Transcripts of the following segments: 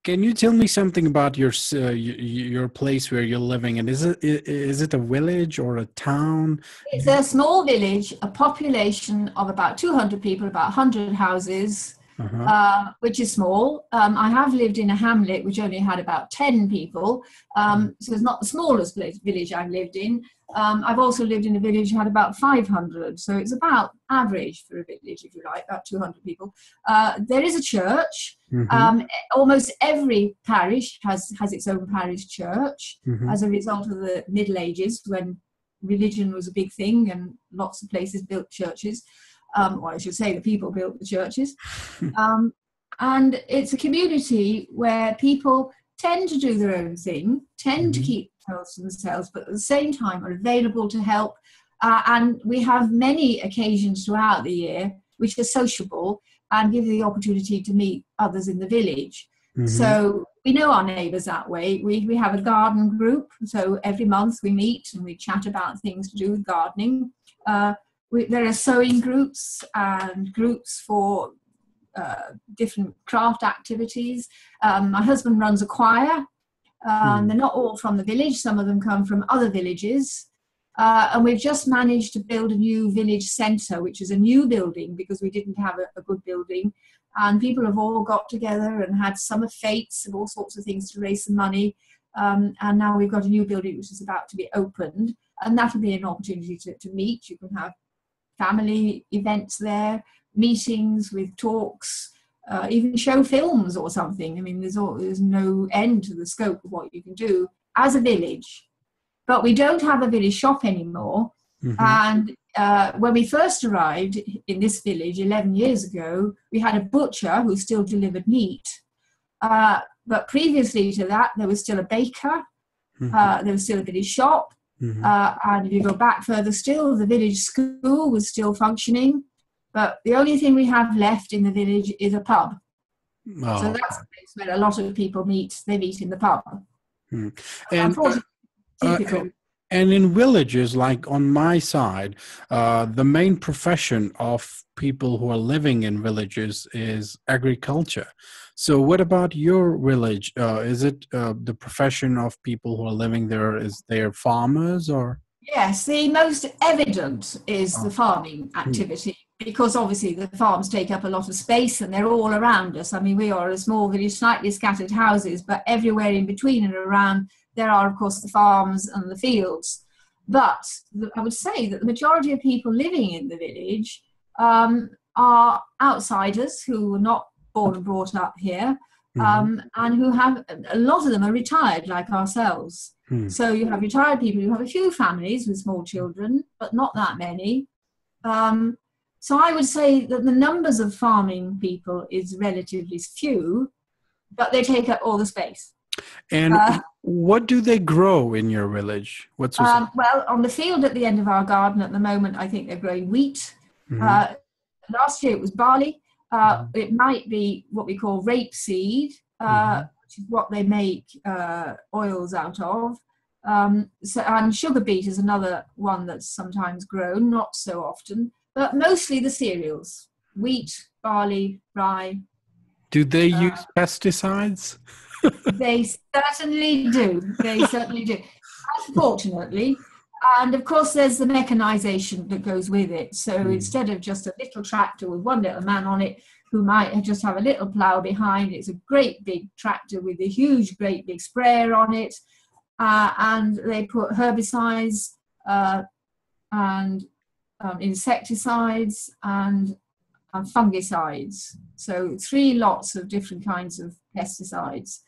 Can you tell me something about your place where you're living? And is it a village or a town? It's a small village, a population of about 200 people, about 100 houses, Uh-huh. which is small. I have lived in a hamlet which only had about 10 people, so it's not the smallest village I've lived in. I've also lived in a village that had about 500, so it's about average for a village, if you like, about 200 people. There is a church. Mm-hmm. Almost every parish has its own parish church Mm-hmm. as a result of the Middle Ages, when religion was a big thing and lots of places built churches. Or I should say the people built the churches. And it's a community where people tend to do their own thing, tend to Mm-hmm. keep themselves to themselves, but at the same time are available to help. And we have many occasions throughout the year which are sociable and give you the opportunity to meet others in the village. Mm-hmm. So we know our neighbours that way. We have a garden group, so every month we meet and we chat about things to do with gardening. There are sewing groups and groups for different craft activities. My husband runs a choir. They're not all from the village. Some of them come from other villages. And we've just managed to build a new village centre, which is a new building because we didn't have a good building. And people have all got together and had summer fetes and all sorts of things to raise some money. And now we've got a new building which is about to be opened. And that'll be an opportunity to meet. You can have family events there, meetings with talks, even show films or something. I mean, there's no end to the scope of what you can do as a village. But we don't have a village shop anymore. Mm-hmm. And when we first arrived in this village 11 years ago, we had a butcher who still delivered meat. But previously to that, there was still a baker. Mm-hmm. There was still a village shop. Mm-hmm. And if you go back further still, the village school was still functioning. But the only thing we have left in the village is a pub. So Oh. that's a place where a lot of people meet. They meet in the pub. Hmm. And Unfortunately, typical. and in villages, like on my side, the main profession of people who are living in villages is agriculture. So what about your village? Is it the profession of people who are living there? Is they farmers or? Yes, the most evident is the Oh. farming Hmm. activity, because obviously the farms take up a lot of space and they're all around us. I mean, we are a small village, slightly scattered houses, but everywhere in between and around there are, of course, the farms and the fields. But I would say that the majority of people living in the village are outsiders who were not born and brought up here, Mm-hmm. and who have, a lot of them are retired like ourselves. Hmm. So you have retired people, you have a few families with small children, but not that many. So I would say that the numbers of farming people is relatively few, but they take up all the space. And what do they grow in your village? What's Well, on the field at the end of our garden at the moment, I think they're growing wheat. Mm-hmm. Last year it was barley. It might be what we call rapeseed, Mm-hmm. which is what they make oils out of. And sugar beet is another one that's sometimes grown, not so often, but mostly the cereals: wheat, barley, rye. Do they use pesticides? They certainly do. They certainly do. Unfortunately. And of course, there's the mechanisation that goes with it. So instead of just a little tractor with one little man on it who might just have a little plough behind, it's a great big tractor with a huge, great big sprayer on it. And they put herbicides and insecticides and fungicides. So 3 lots of different kinds of pesticides.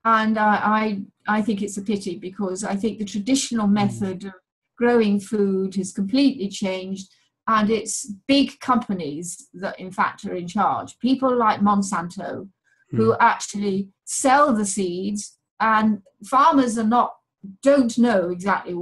And I think it's a pity, because I think the traditional method of growing food has completely changed, and it's big companies that in fact are in charge. People like Monsanto, who actually sell the seeds, and farmers don't know exactly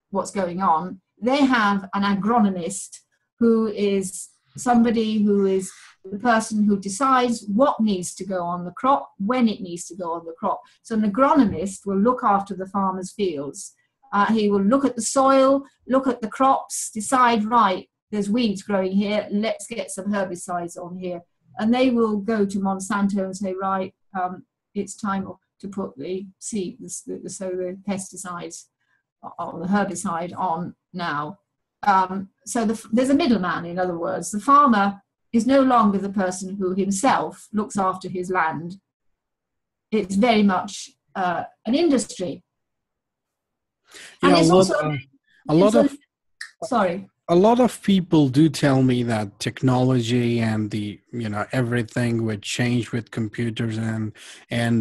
what's going on. They have an agronomist who is somebody who is the person who decides what needs to go on the crop, when it needs to go on the crop. So an agronomist will look after the farmer's fields. He will look at the soil, look at the crops, decide, right, there's weeds growing here, let's get some herbicides on here. and they will go to Monsanto and say, right, it's time to put the pesticides or the herbicide on now. So there's a middleman, in other words. The farmer is no longer the person who himself looks after his land. It's very much an industry. And Yeah, it's also a lot of sorry. a lot of people do tell me that technology and the everything would change with computers and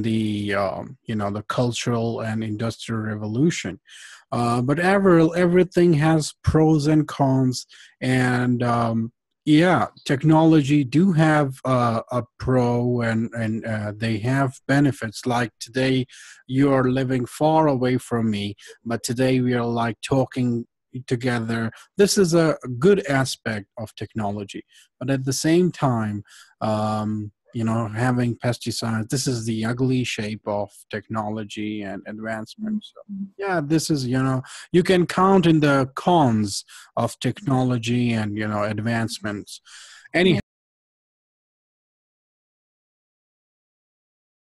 the the cultural and industrial revolution. But Avril, everything has pros and cons, and yeah, technology do have a pro, and they have benefits. Like today, you are living far away from me, but today we are like talking together. This is a good aspect of technology, but at the same time, having pesticides, this is the ugly shape of technology and advancement. So yeah, this is, you can count in the cons of technology and advancements. Yeah.